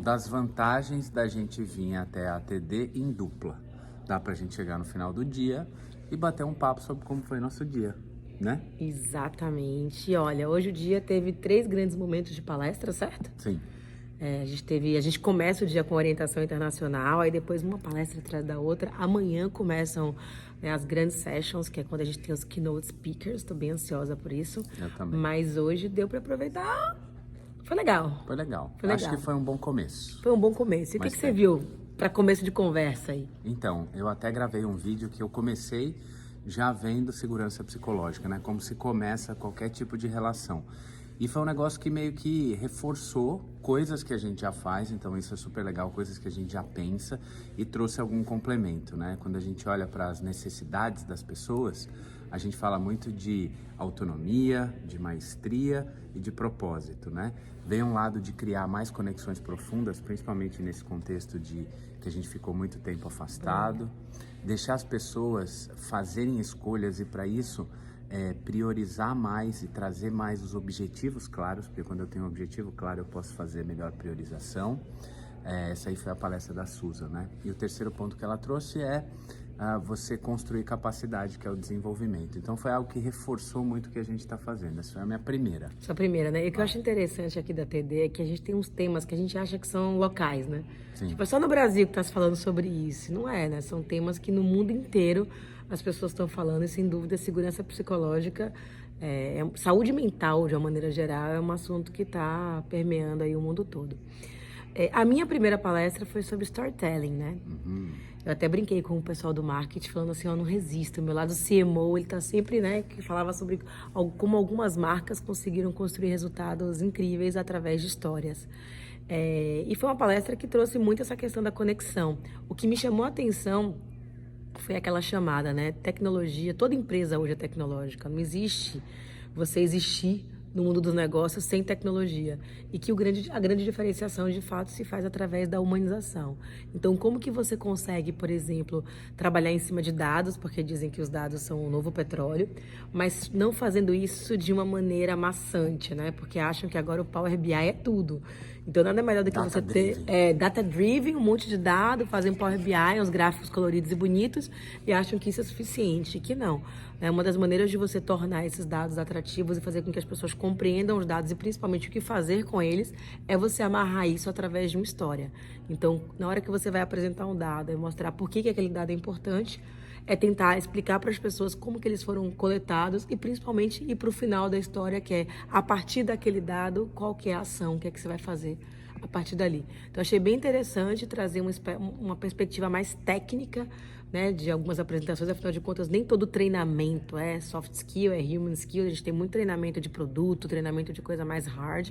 das vantagens da gente vir até a ATD em dupla. Dá pra gente chegar no final do dia e bater um papo sobre como foi nosso dia, né? Exatamente. Olha, hoje o dia teve 3 grandes momentos de palestra, certo? Sim. A gente começa o dia com orientação internacional, aí depois uma palestra atrás da outra. Amanhã começam, né, as grandes sessions, que é quando a gente tem os keynote speakers. Estou bem ansiosa por isso. Eu também. Mas hoje deu para aproveitar. Foi legal. Foi legal. Foi Acho legal. que foi um bom começo. Foi um bom começo. E o que Mas você tem. viu para começo de conversa aí? Então, eu até gravei um vídeo que eu comecei já vendo segurança psicológica, né? Como se começa qualquer tipo de relação. E foi um negócio que meio que reforçou coisas que a gente já faz, então isso é super legal, coisas que a gente já pensa e trouxe algum complemento, né? Quando a gente olha para as necessidades das pessoas, a gente fala muito de autonomia, de maestria e de propósito, né? Vem um lado de criar mais conexões profundas, principalmente nesse contexto de que a gente ficou muito tempo afastado, deixar as pessoas fazerem escolhas e para isso priorizar mais e trazer mais os objetivos claros, porque quando eu tenho um objetivo claro eu posso fazer melhor priorização. Essa aí foi a palestra da Susan, né? E o terceiro ponto que ela trouxe é você construir capacidade, que é o desenvolvimento. Então foi algo que reforçou muito o que a gente está fazendo. Essa foi a minha primeira. Sua primeira, né? E o que eu acho interessante aqui da TD é que a gente tem uns temas que a gente acha que são locais, né? Sim. Tipo, é só no Brasil que tá se falando sobre isso. Não é, né? São temas que no mundo inteiro as pessoas estão falando e, sem dúvida, segurança psicológica, saúde mental, de uma maneira geral, é um assunto que está permeando aí o mundo todo. A minha primeira palestra foi sobre storytelling, né? Eu até brinquei com o pessoal do marketing, falando assim, eu não resisto. O meu lado CMO, ele tá sempre, né, que falava sobre como algumas marcas conseguiram construir resultados incríveis através de histórias. E foi uma palestra que trouxe muito essa questão da conexão. O que me chamou a atenção foi aquela chamada, né? Tecnologia, toda empresa hoje é tecnológica. Não existe você existir no mundo dos negócios sem tecnologia. E que a grande diferenciação, de fato, se faz através da humanização. Então, como que você consegue, por exemplo, trabalhar em cima de dados, porque dizem que os dados são o novo petróleo, mas não fazendo isso de uma maneira maçante, né? Porque acham que agora o Power BI é tudo. Então, nada melhor do que você ter data-driven, um monte de dados, fazem Power BI, uns gráficos coloridos e bonitos, e acham que isso é suficiente, e que não. É uma das maneiras de você tornar esses dados atrativos e fazer com que as pessoas compreendam os dados e principalmente o que fazer com eles, é você amarrar isso através de uma história. Então, na hora que você vai apresentar um dado e mostrar por que aquele dado é importante, é tentar explicar para as pessoas como que eles foram coletados e principalmente ir para o final da história, que é, a partir daquele dado, qual que é a ação, o que é que você vai fazer a partir dali. Então, achei bem interessante trazer uma perspectiva mais técnica, né, de algumas apresentações. Afinal de contas, nem todo treinamento é soft skill, é human skill. A gente tem muito treinamento de produto, treinamento de coisa mais hard.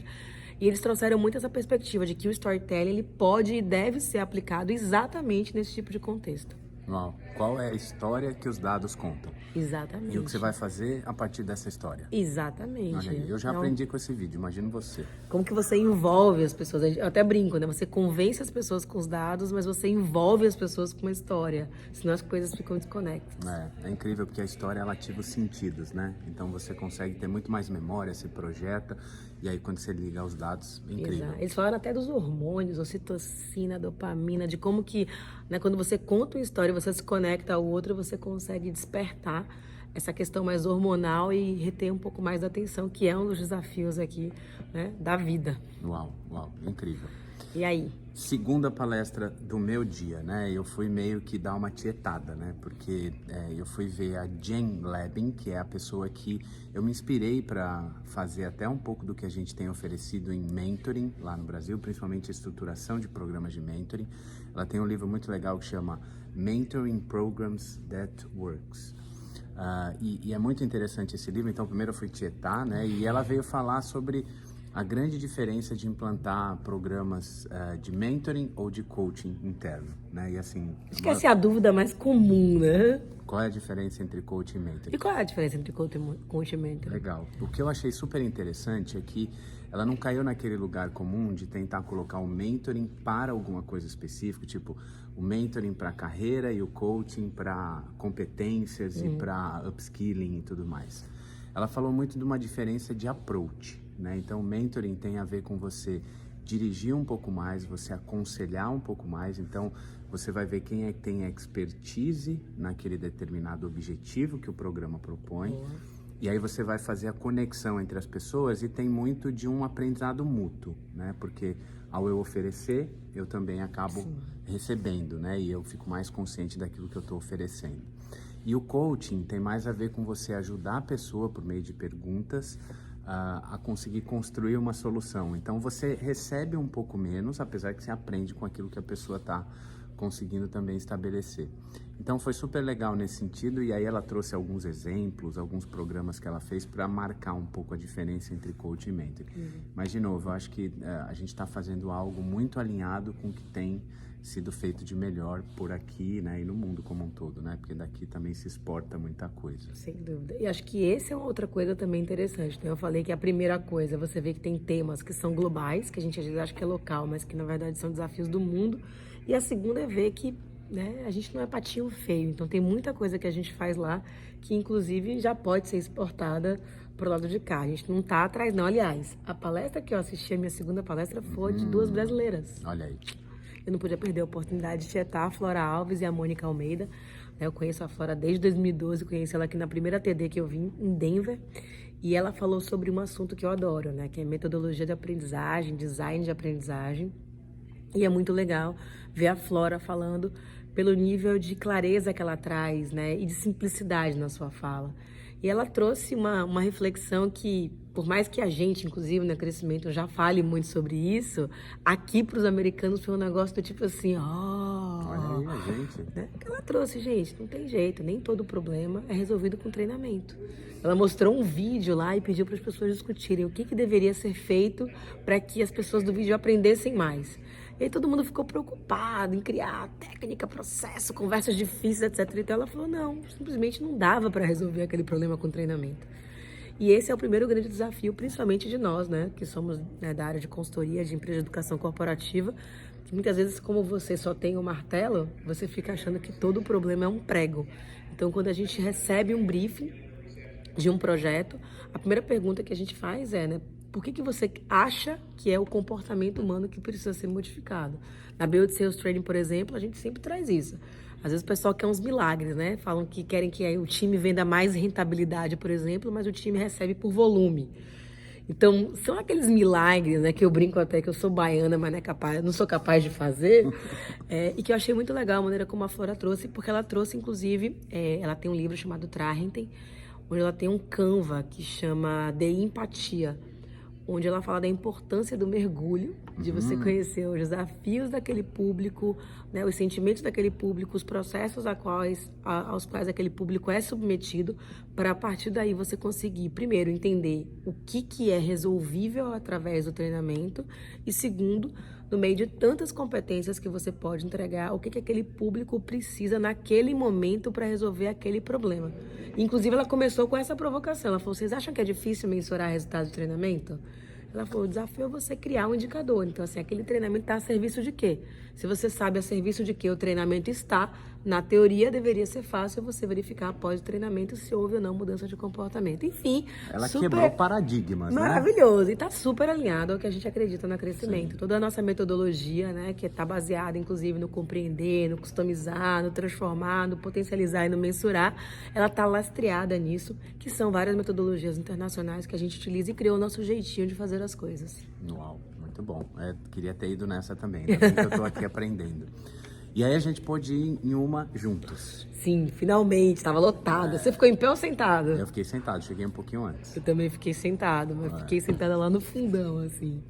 E eles trouxeram muito essa perspectiva de que o storytelling ele pode e deve ser aplicado exatamente nesse tipo de contexto. Uau. Qual é a história que os dados contam? Exatamente. E o que você vai fazer a partir dessa história? Exatamente. Olha aí, eu já aprendi com esse vídeo, imagino você. Como que você envolve as pessoas? Eu até brinco, né? Você convence as pessoas com os dados, mas você envolve as pessoas com uma história. Senão as coisas ficam desconectadas. É incrível porque a história ela ativa os sentidos, né? Então você consegue ter muito mais memória, se projeta, e aí quando você liga aos dados, é incrível. Exato. Eles falaram até dos hormônios, ocitocina, dopamina, de como que, né, quando você conta uma história, você se conecta ao outro, você consegue despertar essa questão mais hormonal e reter um pouco mais da atenção, que é um dos desafios aqui, né, da vida. Uau, incrível. E aí? Segunda palestra do meu dia, né? Eu fui meio que dar uma tietada, né? Porque eu fui ver a Jen Labin, que é a pessoa que eu me inspirei para fazer até um pouco do que a gente tem oferecido em mentoring lá no Brasil, principalmente a estruturação de programas de mentoring. Ela tem um livro muito legal que chama Mentoring Programs That Works. E é muito interessante esse livro. Então, primeiro eu fui tietar, né? E ela veio falar sobre a grande diferença de implantar programas de mentoring ou de coaching interno, né? E assim... Acho que essa é a dúvida mais comum, né? Qual é a diferença entre coaching e mentoring? E qual é a diferença entre coaching e mentoring? Legal. O que eu achei super interessante é que ela não caiu naquele lugar comum de tentar colocar o mentoring para alguma coisa específica, tipo o mentoring para carreira e o coaching para competências e para upskilling e tudo mais. Ela falou muito de uma diferença de approach, né? Então, o mentoring tem a ver com você dirigir um pouco mais, você aconselhar um pouco mais. Então, você vai ver quem é que tem expertise naquele determinado objetivo que o programa propõe. E aí você vai fazer a conexão entre as pessoas e tem muito de um aprendizado mútuo, né? Porque ao eu oferecer, eu também acabo recebendo, né? E eu fico mais consciente daquilo que eu estou oferecendo. E o coaching tem mais a ver com você ajudar a pessoa, por meio de perguntas, a conseguir construir uma solução. Então, você recebe um pouco menos, apesar que você aprende com aquilo que a pessoa está conseguindo também estabelecer. Então, foi super legal nesse sentido, e aí ela trouxe alguns exemplos, alguns programas que ela fez para marcar um pouco a diferença entre coaching e mentor. Mas, de novo, eu acho que a gente está fazendo algo muito alinhado com o que tem sido feito de melhor por aqui, né, e no mundo como um todo, né, porque daqui também se exporta muita coisa. Sem dúvida. E acho que essa é uma outra coisa também interessante, né? Eu falei que a primeira coisa, você vê que tem temas que são globais, que a gente às vezes acha que é local, mas que na verdade são desafios do mundo. E a segunda é ver que, né, a gente não é patinho feio, então tem muita coisa que a gente faz lá que inclusive já pode ser exportada pro lado de cá. A gente não tá atrás não. Aliás, a palestra que eu assisti, a minha segunda palestra, foi de duas brasileiras. Olha aí. Eu não podia perder a oportunidade de tietar a Flora Alves e a Mônica Almeida. Eu conheço a Flora desde 2012, conheci ela aqui na primeira TD que eu vim, em Denver. E ela falou sobre um assunto que eu adoro, né? Que é metodologia de aprendizagem, design de aprendizagem. E é muito legal ver a Flora falando pelo nível de clareza que ela traz, né? E de simplicidade na sua fala. E ela trouxe uma reflexão que, por mais que a gente, inclusive, no crescimento, já fale muito sobre isso, aqui para os americanos foi um negócio do tipo assim, Olha aí, a gente. né? Que ela trouxe, gente, não tem jeito, nem todo problema é resolvido com treinamento. Ela mostrou um vídeo lá e pediu para as pessoas discutirem o que deveria ser feito para que as pessoas do vídeo aprendessem mais. E aí todo mundo ficou preocupado em criar técnica, processo, conversas difíceis, etc. Então ela falou, não, simplesmente não dava para resolver aquele problema com treinamento. E esse é o primeiro grande desafio, principalmente de nós, né, que somos, né, da área de consultoria, de empresa de educação corporativa, que muitas vezes, como você só tem um martelo, você fica achando que todo problema é um prego. Então, quando a gente recebe um briefing de um projeto, a primeira pergunta que a gente faz é, né, por que você acha que é o comportamento humano que precisa ser modificado? Na Build Sales Training, por exemplo, a gente sempre traz isso. Às vezes o pessoal quer uns milagres, né? Falam que querem que aí o time venda mais rentabilidade, por exemplo, mas o time recebe por volume. Então, são aqueles milagres, né? Que eu brinco até que eu sou baiana, mas não sou capaz de fazer. E que eu achei muito legal a maneira como a Flora trouxe, porque ela trouxe, inclusive, ela tem um livro chamado Trarrenten, onde ela tem um Canva que chama de Empatia, onde ela fala da importância do mergulho, de você conhecer os desafios daquele público, né, os sentimentos daquele público, os processos aos quais aquele público é submetido, para a partir daí você conseguir, primeiro, entender o que é resolvível através do treinamento e, segundo, no meio de tantas competências que você pode entregar, o que aquele público precisa naquele momento para resolver aquele problema. Inclusive, ela começou com essa provocação. Ela falou, vocês acham que é difícil mensurar resultados do treinamento? Ela falou, o desafio é você criar um indicador. Então, assim, aquele treinamento está a serviço de quê? Se você sabe a serviço de que o treinamento está, na teoria deveria ser fácil você verificar após o treinamento se houve ou não mudança de comportamento. Enfim, ela quebrou paradigmas, maravilhoso. E está super alinhado ao que a gente acredita no crescimento. Sim. Toda a nossa metodologia, né, que está baseada, inclusive, no compreender, no customizar, no transformar, no potencializar e no mensurar, ela está lastreada nisso, que são várias metodologias internacionais que a gente utiliza e criou o nosso jeitinho de fazer as coisas. Uau, muito bom. Queria ter ido nessa também, né? Que eu tô aqui aprendendo. E aí a gente pôde ir em uma juntos. Sim, finalmente, estava lotada. Você ficou em pé ou sentado? Eu fiquei sentado, cheguei um pouquinho antes. Eu também fiquei sentado, mas fiquei sentada lá no fundão, assim.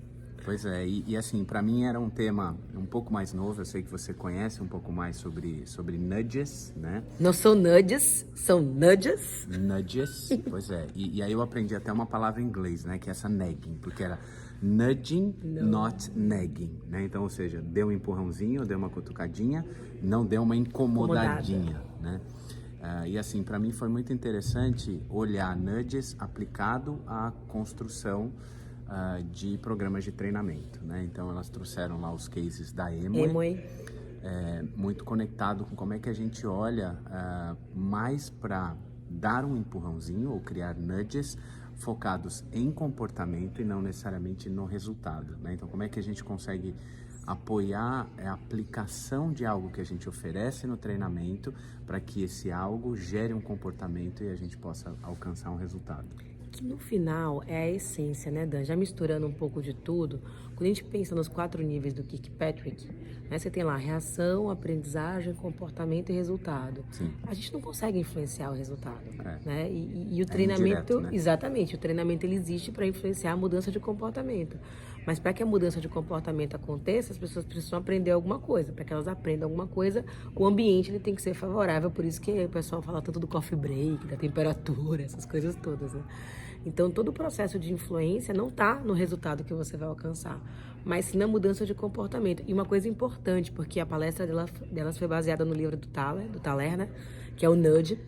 Pois é, e assim, para mim era um tema um pouco mais novo, eu sei que você conhece um pouco mais sobre nudges, né? Não são nudges, são nudges. Nudges, pois é. E aí eu aprendi até uma palavra em inglês, né? Que é essa nagging, porque era nudging, not nagging, né? Então, ou seja, deu um empurrãozinho, deu uma cutucadinha, não deu uma incomodadinha, né? E assim, para mim foi muito interessante olhar nudges aplicado à construção de programas de treinamento, né? Então elas trouxeram lá os cases da Amway. Muito conectado com como é que a gente olha mais para dar um empurrãozinho ou criar nudges, focados em comportamento e não necessariamente no resultado, né? Então, como é que a gente consegue apoiar a aplicação de algo que a gente oferece no treinamento para que esse algo gere um comportamento e a gente possa alcançar um resultado? Que no final é a essência, né, Dan? Já misturando um pouco de tudo, quando a gente pensa nos 4 níveis do Kirkpatrick, né, você tem lá reação, aprendizagem, comportamento e resultado. Sim. A gente não consegue influenciar o resultado, né? E o É treinamento, indireto, né? exatamente, o treinamento ele existe para influenciar a mudança de comportamento. Mas para que a mudança de comportamento aconteça, as pessoas precisam aprender alguma coisa. Para que elas aprendam alguma coisa, o ambiente ele tem que ser favorável. Por isso que o pessoal fala tanto do coffee break, da temperatura, essas coisas todas, né? Então, todo o processo de influência não está no resultado que você vai alcançar, mas sim na mudança de comportamento. E uma coisa importante, porque a palestra delas foi baseada no livro do Thaler, né? Que é o Nudge.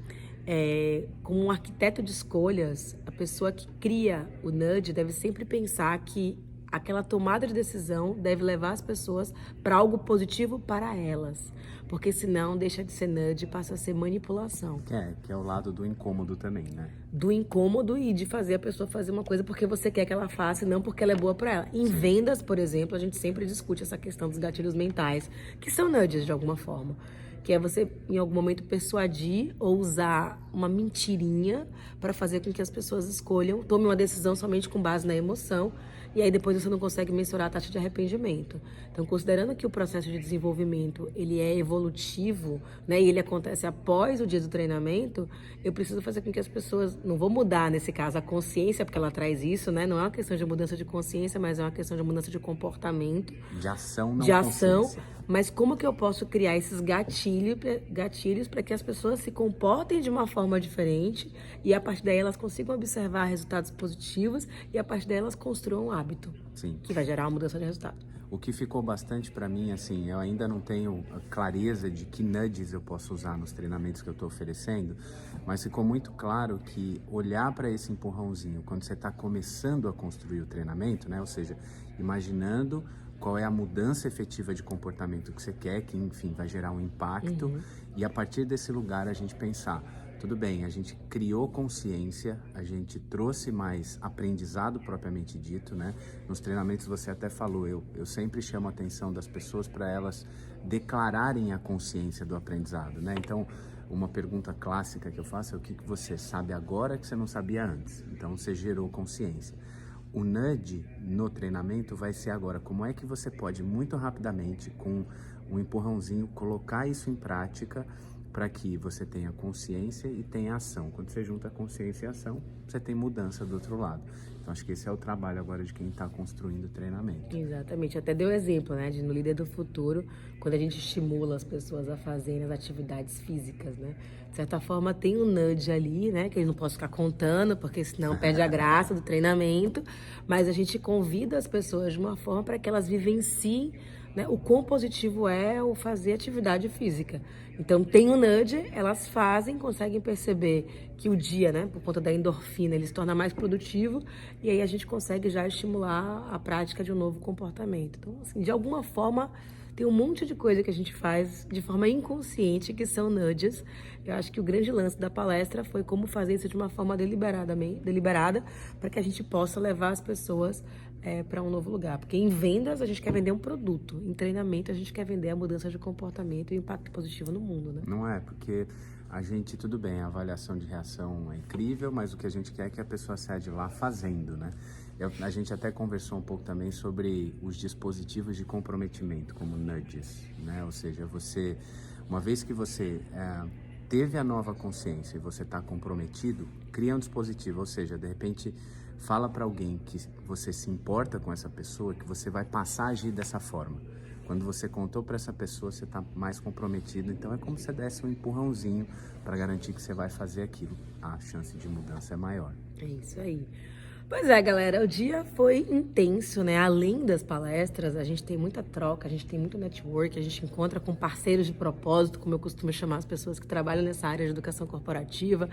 Como um arquiteto de escolhas, a pessoa que cria o Nudge deve sempre pensar que aquela tomada de decisão deve levar as pessoas para algo positivo para elas. Porque senão deixa de ser nudge e passa a ser manipulação. Que é o lado do incômodo também, né? Do incômodo e de fazer a pessoa fazer uma coisa porque você quer que ela faça e não porque ela é boa para ela. Em vendas, por exemplo, a gente sempre discute essa questão dos gatilhos mentais, que são nudges de alguma forma. Que é você, em algum momento, persuadir ou usar uma mentirinha para fazer com que as pessoas escolham, tomem uma decisão somente com base na emoção, e aí depois você não consegue mensurar a taxa de arrependimento. Então, considerando que o processo de desenvolvimento ele é evolutivo, né, e ele acontece após o dia do treinamento, eu preciso fazer com que as pessoas, não vou mudar nesse caso a consciência, porque ela traz isso, né, não é uma questão de mudança de consciência, mas é uma questão de mudança de comportamento. De ação, não de ação, consciência. Mas como que eu posso criar esses gatilhos para que as pessoas se comportem de uma forma diferente e a partir daí elas consigam observar resultados positivos e a partir daí elas construam um hábito. Sim. Que vai gerar uma mudança de resultado. O que ficou bastante para mim, assim, eu ainda não tenho a clareza de que nudges eu posso usar nos treinamentos que eu estou oferecendo, mas ficou muito claro que olhar para esse empurrãozinho quando você está começando a construir o treinamento, né? Ou seja, imaginando qual é a mudança efetiva de comportamento que você quer, que enfim vai gerar um impacto, e a partir desse lugar a gente pensar, tudo bem, a gente criou consciência, a gente trouxe mais aprendizado propriamente dito, né? Nos treinamentos você até falou, eu sempre chamo a atenção das pessoas para elas declararem a consciência do aprendizado, né? Então, uma pergunta clássica que eu faço é o que você sabe agora que você não sabia antes? Então, você gerou consciência. O nudge no treinamento vai ser agora, como é que você pode muito rapidamente, com um empurrãozinho, colocar isso em prática para que você tenha consciência e tenha ação. Quando você junta consciência e ação, você tem mudança do outro lado. Então, acho que esse é o trabalho agora de quem está construindo o treinamento. Exatamente. Até deu exemplo, né, no Líder do Futuro, quando a gente estimula as pessoas a fazerem as atividades físicas, né? De certa forma, tem um nudge ali, né, que eu não posso ficar contando, porque senão perde a graça do treinamento, mas a gente convida as pessoas de uma forma para que elas vivenciem, né, o quão positivo é o fazer atividade física. Então, tem o nudge, elas fazem, conseguem perceber que o dia, né, por conta da endorfina, ele se torna mais produtivo e aí a gente consegue já estimular a prática de um novo comportamento. Então, assim, de alguma forma, tem um monte de coisa que a gente faz de forma inconsciente, que são nudges. Eu acho que o grande lance da palestra foi como fazer isso de uma forma deliberada, para que a gente possa levar as pessoas para um novo lugar. Porque em vendas a gente quer vender um produto, em treinamento a gente quer vender a mudança de comportamento e o impacto positivo no mundo, né? Não é, porque a gente, tudo bem, a avaliação de reação é incrível, mas o que a gente quer é que a pessoa saia de lá fazendo, né? A gente até conversou um pouco também sobre os dispositivos de comprometimento, como nudges, né? Ou seja, você, uma vez que você teve a nova consciência e você está comprometido, cria um dispositivo, ou seja, de repente fala para alguém que você se importa com essa pessoa, que você vai passar a agir dessa forma. Quando você contou para essa pessoa, você está mais comprometido. Então, é como se você desse um empurrãozinho para garantir que você vai fazer aquilo. A chance de mudança é maior. É isso aí. Pois é, galera, o dia foi intenso, né? Além das palestras, a gente tem muita troca, a gente tem muito network, a gente encontra com parceiros de propósito, como eu costumo chamar as pessoas que trabalham nessa área de educação corporativa,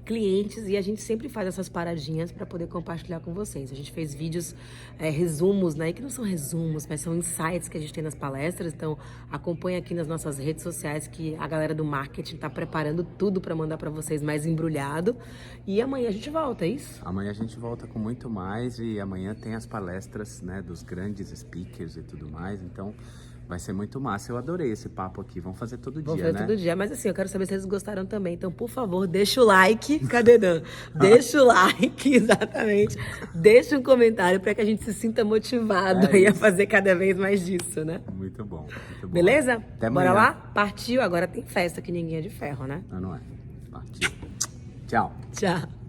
clientes, e a gente sempre faz essas paradinhas para poder compartilhar com vocês. A gente fez vídeos, resumos, né? Que não são resumos, mas são insights que a gente tem nas palestras, então acompanha aqui nas nossas redes sociais que a galera do marketing está preparando tudo para mandar para vocês mais embrulhado. E amanhã a gente volta, é isso? Amanhã a gente volta com muito mais e amanhã tem as palestras, né, dos grandes speakers e tudo mais, então vai ser muito massa. Eu adorei esse papo aqui, vamos fazer todo dia, né? Vamos fazer todo dia, mas assim, eu quero saber se eles gostaram também, então por favor, deixa o like, cadê Dan? Deixa o like, exatamente, deixa um comentário para que a gente se sinta motivado aí a fazer cada vez mais disso, né? Muito bom, muito bom. Beleza? Até amanhã. Bora lá? Partiu, agora tem festa que ninguém é de ferro, né? Não é? Partiu. Tchau. Tchau.